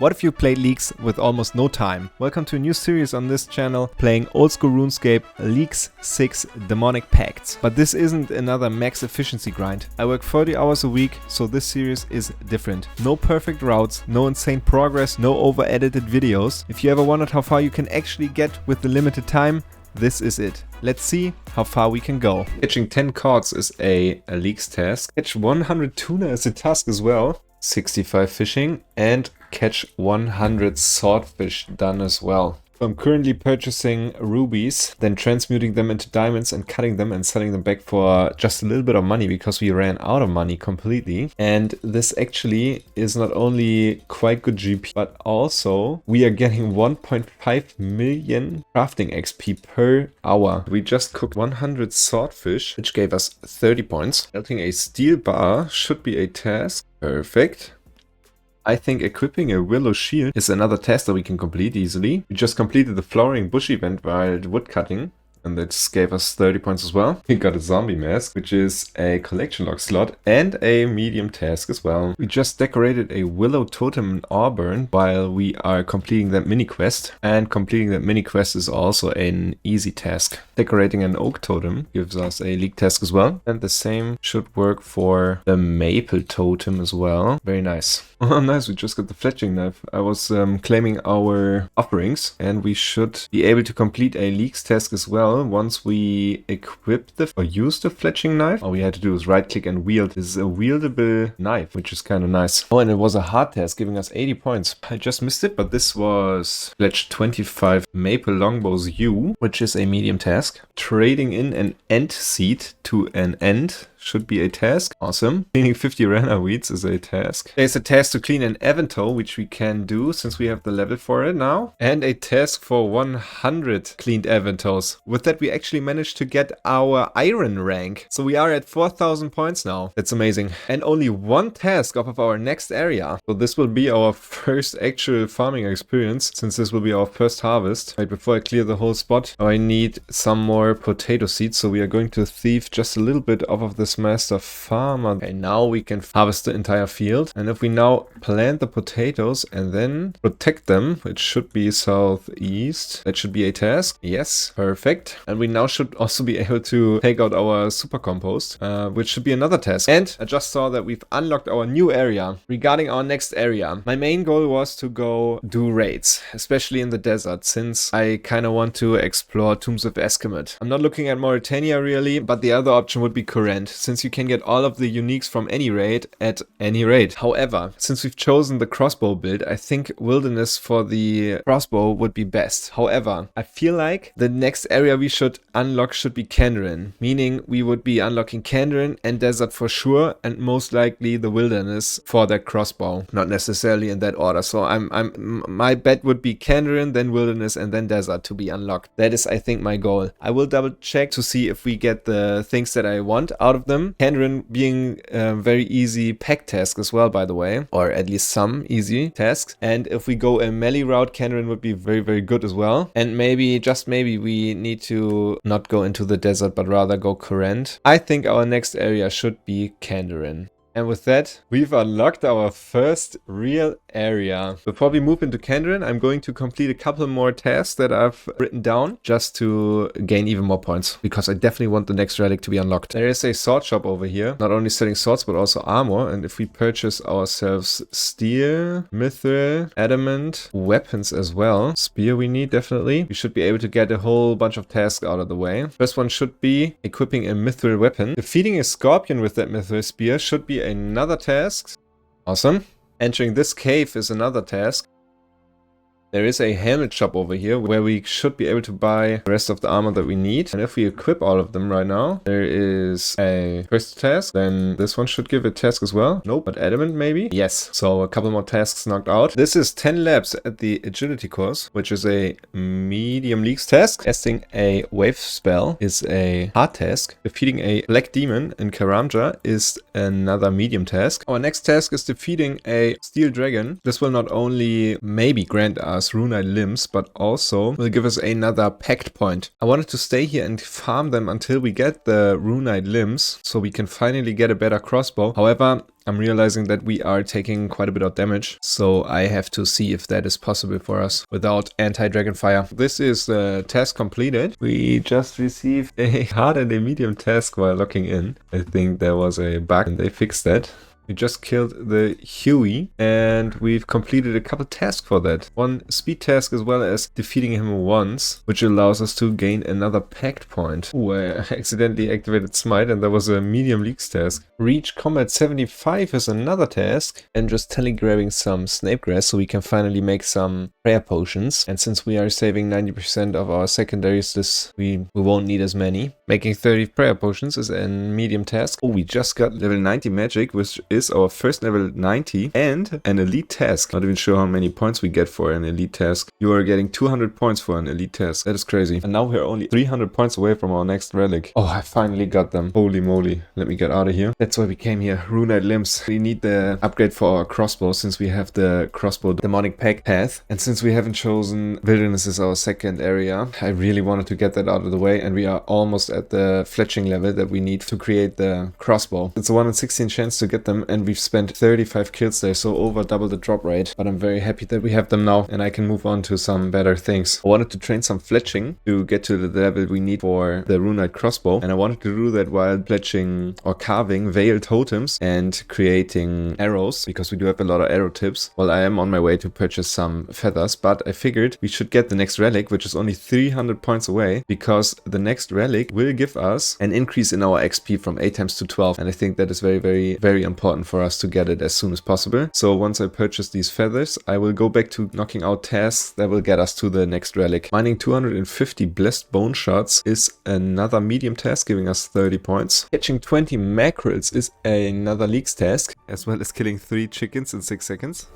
What if you played Leagues with almost no time? Welcome to a new series on this channel, playing Old School RuneScape Leagues 6 Demonic Pacts. But this isn't another max efficiency grind. I work 40 hours a week, so this series is different. No perfect routes, no insane progress, no over-edited videos. If you ever wondered how far you can actually get with the limited time, this is it. Let's see how far we can go. Catching 10 cards is a Leagues task. Catch 100 tuna is a task as well. 65 fishing and catch 100 swordfish done as well. So I'm currently purchasing rubies, then transmuting them into diamonds and cutting them and selling them back for just a little bit of money because we ran out of money completely. And this actually is not only quite good GP, but also we are getting 1.5 million crafting XP per hour. We just cooked 100 swordfish, which gave us 30 points. Melting a steel bar should be a task. Perfect. I think equipping a willow shield is another task that we can complete easily. We just completed the flowering bush event while woodcutting, and that just gave us 30 points as well. We got a zombie mask, which is a collection log slot and a medium task as well. We just decorated a willow totem in Auburn while we are completing that mini quest. And completing that mini quest is also an easy task. Decorating an oak totem gives us a league task as well. And the same should work for the maple totem as well. Very nice. Oh, nice, we just got the fletching knife. I was claiming our offerings, and we should be able to complete a leagues task as well once we equip or use the fletching knife. All we had to do is right click and wield. This is a wieldable knife, which is kind of nice. Oh, and it was a hard task giving us 80 points. I just missed it, but this was fletch 25 maple longbows U, which is a medium task. Trading in an ant seed to an ant should be a task. Awesome. Cleaning 50 rana weeds is a task. There's a task to clean an Avental, which we can do since we have the level for it now. And a task for 100 cleaned Aventals. With that, we actually managed to get our iron rank. So we are at 4,000 points now. That's amazing. And only one task off of our next area. So this will be our first actual farming experience, since this will be our first harvest. Right before I clear the whole spot, I need some more potato seeds. So we are going to thieve just a little bit off of this master farmer. Okay, now we can harvest the entire field. And if we now plant the potatoes and then protect them, which should be southeast, that should be a task. Yes, perfect. And we now should also be able to take out our super compost, which should be another task. And I just saw that we've unlocked our new area. Regarding our next area, my main goal was to go do raids, especially in the desert, since I kind of want to explore Tombs of Eskemet. I'm not looking at Mauritania really, but the other option would be Courant, since you can get all of the uniques from any raid at any raid. However, since we've chosen the crossbow build, I think wilderness for the crossbow would be best. However, I feel like the next area we should unlock should be Kandarin, meaning we would be unlocking Kandarin and desert for sure, and most likely the wilderness for that crossbow. Not necessarily in that order. So my bet would be Kandarin, then wilderness, and then desert to be unlocked. That is, I think, my goal. I will double check to see if we get the things that I want out of them. Kandarin being a very easy pack task as well, by the way, or at least some easy tasks. And if we go a melee route, Kandarin would be very, very good as well. And maybe, just maybe, we need to not go into the desert, but rather go Courant. I think our next area should be Kandarin. And with that, we've unlocked our first real area. Before we move into Kandarin, I'm going to complete a couple more tasks that I've written down just to gain even more points, because I definitely want the next relic to be unlocked. There is a sword shop over here, not only selling swords but also armor. And if we purchase ourselves steel, mithril, adamant, weapons as well, spear we need definitely, we should be able to get a whole bunch of tasks out of the way. First one should be equipping a mithril weapon. Defeating a scorpion with that mithril spear should be another task. Awesome. Entering this cave is another task. There is a helmet shop over here where we should be able to buy the rest of the armor that we need. And if we equip all of them right now, there is a first task. Then this one should give a task as well. Nope, but adamant maybe? Yes. So a couple more tasks knocked out. This is 10 laps at the agility course, which is a medium leagues task. Casting a wave spell is a hard task. Defeating a black demon in Karamja is another medium task. Our next task is defeating a steel dragon. This will not only maybe grant us us runite limbs, but also will give us another pact point. I wanted to stay here and farm them until we get the runite limbs, so we can finally get a better crossbow. However, I'm realizing that we are taking quite a bit of damage, so I have to see if that is possible for us without anti-dragon fire. This is the task completed. We just received a hard and a medium task while locking in. I think there was a bug and they fixed that. We just killed the Huey and we've completed a couple tasks for that. One speed task as well as defeating him once, which allows us to gain another pact point. Ooh, I accidentally activated Smite and there was a medium leaks task. Reach combat 75 is another task, and just telegrabbing some snapegrass so we can finally make some prayer potions. And since we are saving 90% of our secondaries, we won't need as many. Making 30 prayer potions is a medium task. Oh, we just got level 90 magic, which is our first level 90 and an elite task. Not even sure how many points we get for an elite task. You are getting 200 points for an elite task. That is crazy. And now we're only 300 points away from our next relic. Oh, I finally got them. Holy moly. Let me get out of here. That's why we came here. Runite limbs. We need the upgrade for our crossbow since we have the crossbow demonic pact path. And since we haven't chosen wilderness as our second area, I really wanted to get that out of the way. And we are almost at the fletching level that we need to create the crossbow. It's a 1 in 16 chance to get them, and we've spent 35 kills there, so over double the drop rate. But I'm very happy that we have them now and I can move on to some better things. I wanted to train some fletching to get to the level we need for the runite crossbow, and I wanted to do that while fletching or carving veil totems and creating arrows, because we do have a lot of arrow tips. Well, I am on my way to purchase some feathers, but I figured we should get the next relic, which is only 300 points away, because the next relic will give us an increase in our XP from 8 times to 12, and I think that is very important for us to get it as soon as possible. So once I purchase these feathers, I will go back to knocking out tasks that will get us to the next relic. Mining 250 blessed bone shards is another medium task, giving us 30 points. Catching 20 mackerels is another leaks task, as well as killing 3 chickens in 6 seconds.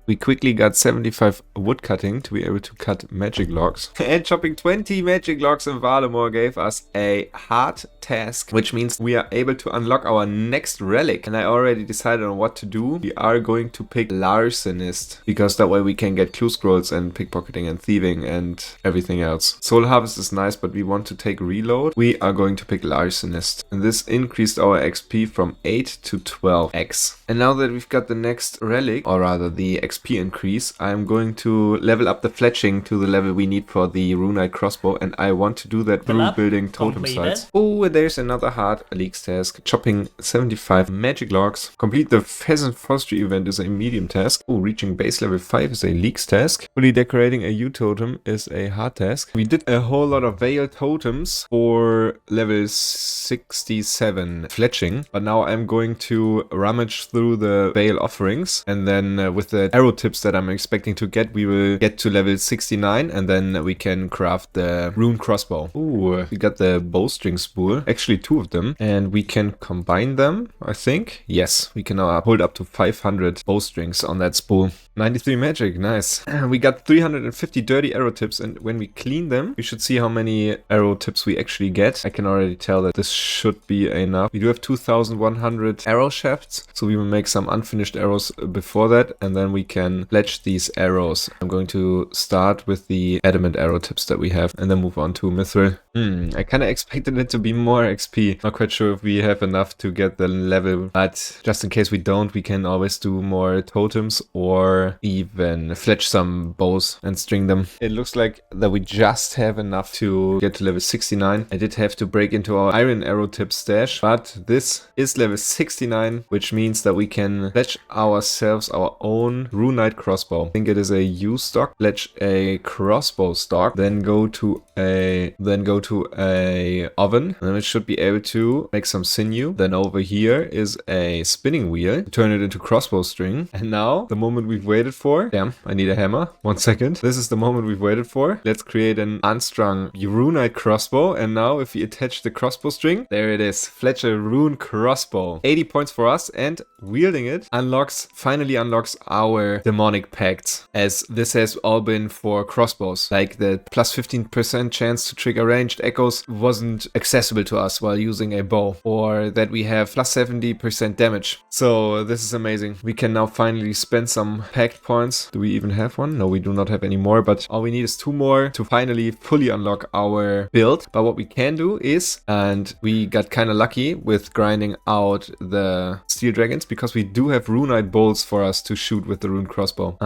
We quickly got 75 wood cutting to be able to cut magic logs. And chopping 20 magic logs in Valemore gave us a hard task, which means we are able to unlock our next relic. And I already decided on what to do. We are going to pick Larcenist, because that way we can get clue scrolls and pickpocketing and thieving and everything else. Soul harvest is nice, but we want to take reload. We are going to pick Larcenist. And this increased our XP from 8 to 12x. And now that we've got the next relic, or rather the XP increase, I'm going to level up the fletching to the level we need for the runite crossbow, and I want to do that through building totem sites. Oh, there's another hard leaks task. Chopping 75 magic logs. Complete the pheasant forestry event is a medium task. Oh, reaching base level 5 is a leaks task. Fully decorating a yew totem is a hard task. We did a whole lot of veil totems for level 67 fletching, but now I'm going to rummage through the veil offerings, and then with the arrow tips that I'm expecting to get, we will get to level 69, and then we can craft the rune crossbow. Ooh, we got the bowstring spool, actually 2 of them, and we can combine them, I think. Yes, we can now hold up to 500 bowstrings on that spool. 93 magic, nice. We got 350 dirty arrow tips, and when we clean them, we should see how many arrow tips we actually get. I can already tell that this should be enough. We do have 2100 arrow shafts, so we will make some unfinished arrows before that, and then we can fletch these arrows. I'm going to start with the adamant arrow tips that we have, and then move on to mithril. I kind of expected it to be more XP. Not quite sure if we have enough to get the level, but just in case we don't, we can always do more totems or even fletch some bows and string them. It looks like that we just have enough to get to level 69. I did have to break into our iron arrow tip stash, but this is level 69, which means that we can fletch ourselves our own runite crossbow. I think it is a yew stock. Fletch a crossbow stock, then go to a oven, and then it should be able to make some sinew. Then over here is a spinning wheel, turn it into crossbow string, and now the moment we've waited for. Damn, I need a hammer. 1 second. This is the moment we've waited for. Let's create an unstrung runite crossbow. And now if we attach the crossbow string, there it is. Fletcher rune crossbow. 80 points for us, and wielding it finally unlocks our demonic pacts, as this has all been for crossbows. Like the plus 15% chance to trigger ranged echoes wasn't accessible to us while using a bow, or that we have plus 70% damage. So this is amazing. We can now finally spend some pact points. Do we even have one? No, we do not have any more, but all we need is 2 more to finally fully unlock our build. But what we can do is, and we got kind of lucky with grinding out the steel dragons, because we do have runite bolts for us to shoot with the rune crossbow.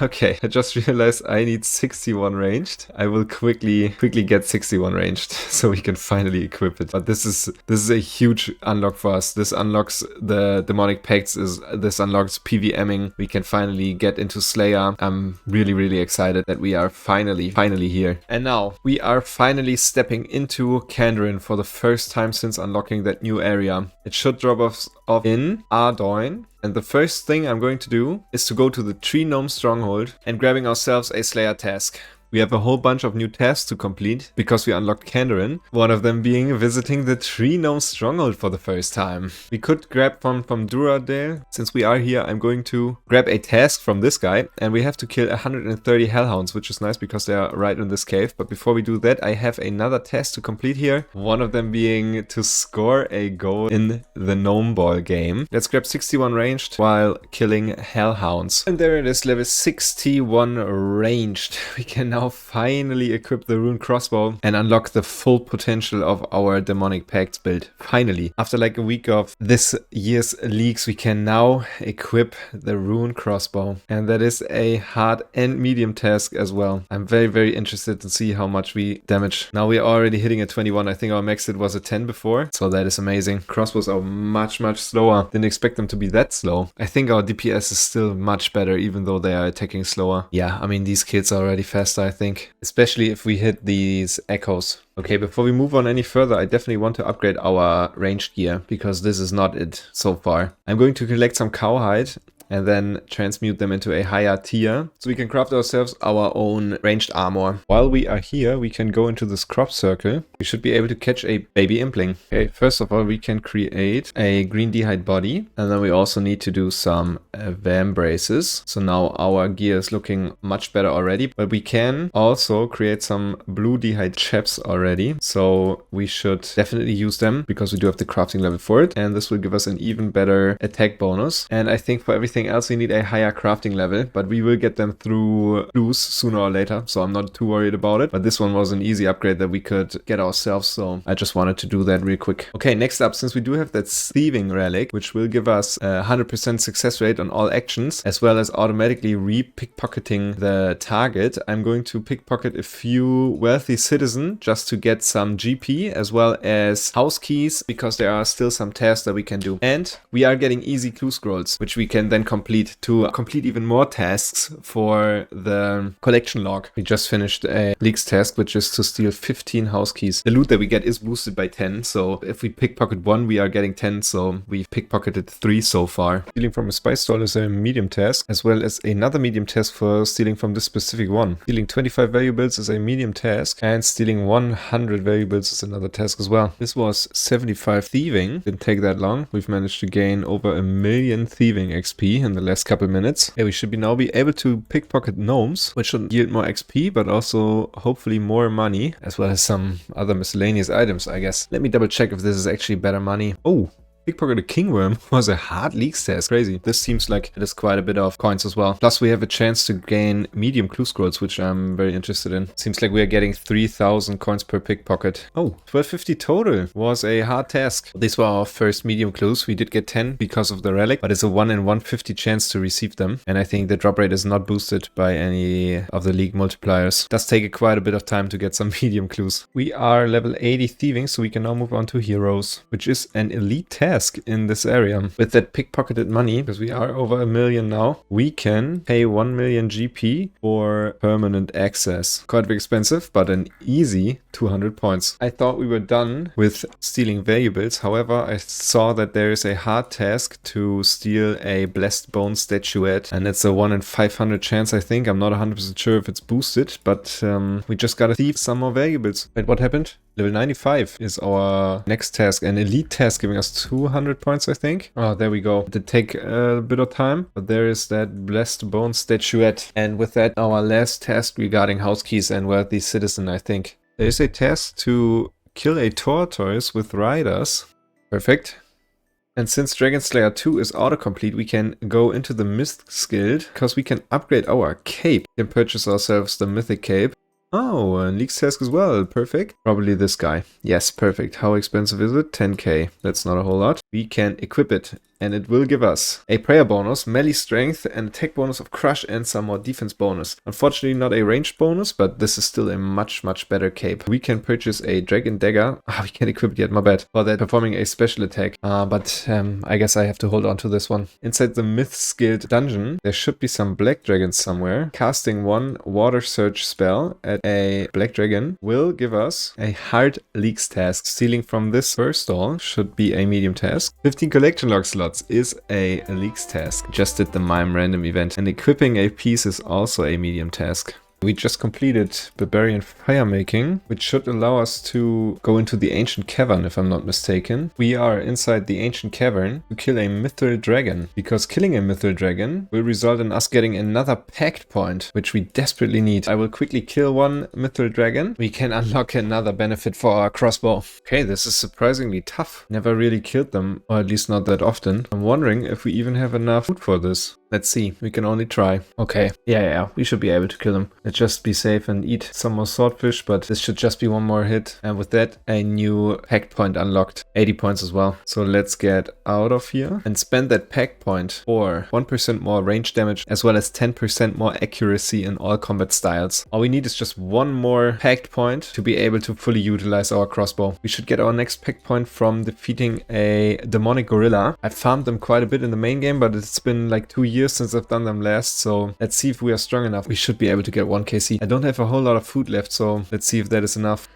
Okay. I just realized I need 61 ranged. I will quickly get 61 ranged so we can finally equip it. But this is a huge unlock for us. This unlocks the demonic pacts. This unlocks PVMing. We can finally get into Slayer. I'm really excited that we are finally here. And now we are finally stepping into Kandarin for the first time since unlocking that new area. It should drop us off in Ardoin. And the first thing I'm going to do is to go to the Tree Gnome Stronghold and grabbing ourselves a Slayer task. We have a whole bunch of new tasks to complete because we unlocked Kandarin. One of them being visiting the Tree Gnome Stronghold for the first time. We could grab from Duradale. Since we are here, I'm going to grab a task from this guy. And we have to kill 130 hellhounds, which is nice because they are right in this cave. But before we do that, I have another task to complete here. One of them being to score a goal in the Gnome Ball game. Let's grab 61 ranged while killing hellhounds. And there it is, level 61 ranged. We can now finally equip the rune crossbow and unlock the full potential of our demonic pacts build. Finally, after like a week of this year's leaks, we can now equip the rune crossbow, and that is a hard and medium task as well. I'm very interested to see how much we damage. Now we are already hitting a 21. I think our max hit was a 10 before, so that is amazing. Crossbows are much slower. Didn't expect them to be that slow. I think our DPS is still much better even though they are attacking slower. Yeah, I mean these kills are already faster, I think, especially if we hit these echoes. Okay, before we move on any further, I definitely want to upgrade our ranged gear because this is not it so far. I'm going to collect some cowhide and then transmute them into a higher tier so we can craft ourselves our own ranged armor. While we are here, we can go into this crop circle. We should be able to catch a baby impling. Okay, first of all, we can create a green d'hide body, and then we also need to do some vambraces. So now our gear is looking much better already, but we can also create some blue d'hide chaps already. So we should definitely use them because we do have the crafting level for it, and this will give us an even better attack bonus. And I think for everything else we need a higher crafting level, but we will get them through blues sooner or later, so I'm not too worried about it. But this one was an easy upgrade that we could get ourselves, so I just wanted to do that real quick. Okay, next up, since we do have that Thieving relic, which will give us a 100% success rate on all actions, as well as automatically re-pickpocketing the target, I'm going to pickpocket a few wealthy citizens just to get some GP, as well as house keys, because there are still some tasks that we can do. And we are getting easy clue scrolls, which we can then complete to complete even more tasks for the collection log. We just finished a leaks task, which is to steal 15 house keys. The loot that we get is boosted by 10, so if we pickpocket 1, we are getting 10, so we've pickpocketed 3 so far. Stealing from a spice stall is a medium task, as well as another medium task for stealing from this specific one. Stealing 25 valuables is a medium task, and stealing 100 valuables is another task as well. This was 75 thieving. Didn't take that long. We've managed to gain over 1 million thieving XP in the last couple minutes. Yeah, we should now be able to pickpocket gnomes, which should yield more XP, but also hopefully more money, as well as some other miscellaneous items, I guess. Let me double check if this is actually better money. Oh! Pickpocket a kingworm was a hard leaks test. Crazy. This seems like it is quite a bit of coins as well. Plus we have a chance to gain medium clue scrolls, which I'm very interested in. Seems like we are getting 3,000 coins per pickpocket. Oh, 1250 total was a hard task. These were our first medium clues. We did get 10 because of the relic, but it's a 1 in 150 chance to receive them. And I think the drop rate is not boosted by any of the league multipliers. It does take quite a bit of time to get some medium clues. We are level 80 thieving, so we can now move on to heroes, which is an elite task. task in this area. With that pickpocketed money, because we are over 1 million now, we can pay 1 million GP for permanent access. Quite expensive, but an easy 200 points. I thought we were done with stealing valuables. However, I saw that there is a hard task to steal a blessed bone statuette, and it's a 1 in 500 chance, I think. I'm not 100% sure if it's boosted, but we just gotta thieve some more valuables. Wait, what happened? Level 95 is our next task, an elite task giving us 200 points, I think. Oh, there we go. It did take a bit of time, but there is that blessed bone statuette. And with that, our last task regarding house keys and wealthy citizen, I think. There is a task to kill a tortoise with riders. Perfect. And since Dragon Slayer 2 is autocomplete, we can go into the Myths Guild, because we can upgrade our cape. We can purchase ourselves the Mythic Cape. Oh, and Leaks task as well. Perfect. Probably this guy. Yes, perfect. How expensive is it? 10k. That's not a whole lot. We can equip it, and it will give us a prayer bonus, melee strength, and attack bonus of crush, and some more defense bonus. Unfortunately, not a ranged bonus, but this is still a much better cape. We can purchase a dragon dagger. We can't equip it yet, my bad. For that, performing a special attack. But I guess I have to hold on to this one. Inside the Myths Guild dungeon, there should be some black dragons somewhere. Casting one water surge spell at a black dragon will give us a hard leaks task. Stealing from this first stall should be a medium task. 15 collection log slots is a leaks task. Just did the mime random event. And equipping a piece is also a medium task. We just completed Barbarian Firemaking, which should allow us to go into the Ancient Cavern, if I'm not mistaken. We are inside the Ancient Cavern to kill a Mithril Dragon, because killing a Mithril Dragon will result in us getting another Pact point, which we desperately need. I will quickly kill one Mithril Dragon. We can unlock another benefit for our crossbow. Okay, this is surprisingly tough. Never really killed them, or at least not that often. I'm wondering if we even have enough food for this. Let's see. We can only try. Okay. Yeah. We should be able to kill them. Let's just be safe and eat some more swordfish, but this should just be one more hit. And with that, a new pact point unlocked. 80 points as well. So let's get out of here and spend that pact point for 1% more range damage, as well as 10% more accuracy in all combat styles. All we need is just one more pact point to be able to fully utilize our crossbow. We should get our next pact point from defeating a demonic gorilla. I farmed them quite a bit in the main game, but it's been like 2 years since I've done them last, so let's see if we are strong enough. We should be able to get 1 KC. I don't have a whole lot of food left, so let's see if that is enough.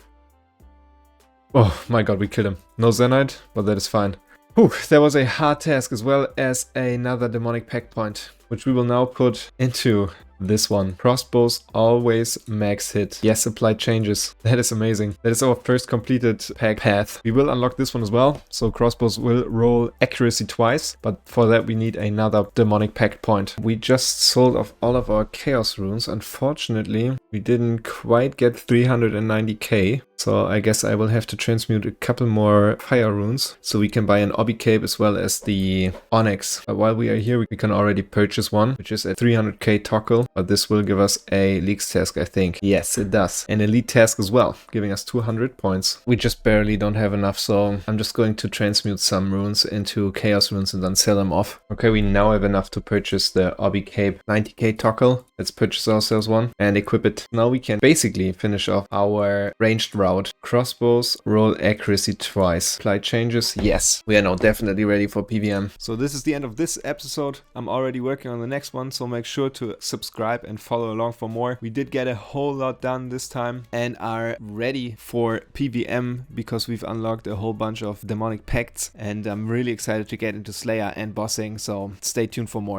Oh my god, we killed him. No Zenite, but that is fine. Whew, there was a hard task as well as another demonic pact point, which we will now put into this one. Crossbows always max hit. Yes, apply changes. That is amazing. That is our first completed path. We will unlock this one as well. So crossbows will roll accuracy twice, but for that we need another demonic pact point. We just sold off all of our chaos runes. Unfortunately, we didn't quite get 390k. So I guess I will have to transmute a couple more fire runes so we can buy an obby cape as well as the onyx. But while we are here, we can already purchase one, which is a 300k toggle. But this will give us a leaks task, I think. Yes, it does. An elite task as well, giving us 200 points. We just barely don't have enough, so I'm just going to transmute some runes into chaos runes and then sell them off. Okay, we now have enough to purchase the obby cape 90k toggle. Let's purchase ourselves one and equip it. Now we can basically finish off our ranged route. Crossbows roll accuracy twice. Apply changes. Yes, we are now definitely ready for PVM. So this is the end of this episode. I'm already working on the next one, so make sure to subscribe and follow along for more. We did get a whole lot done this time and are ready for PVM because we've unlocked a whole bunch of demonic pacts, and I'm really excited to get into Slayer and bossing, so stay tuned for more.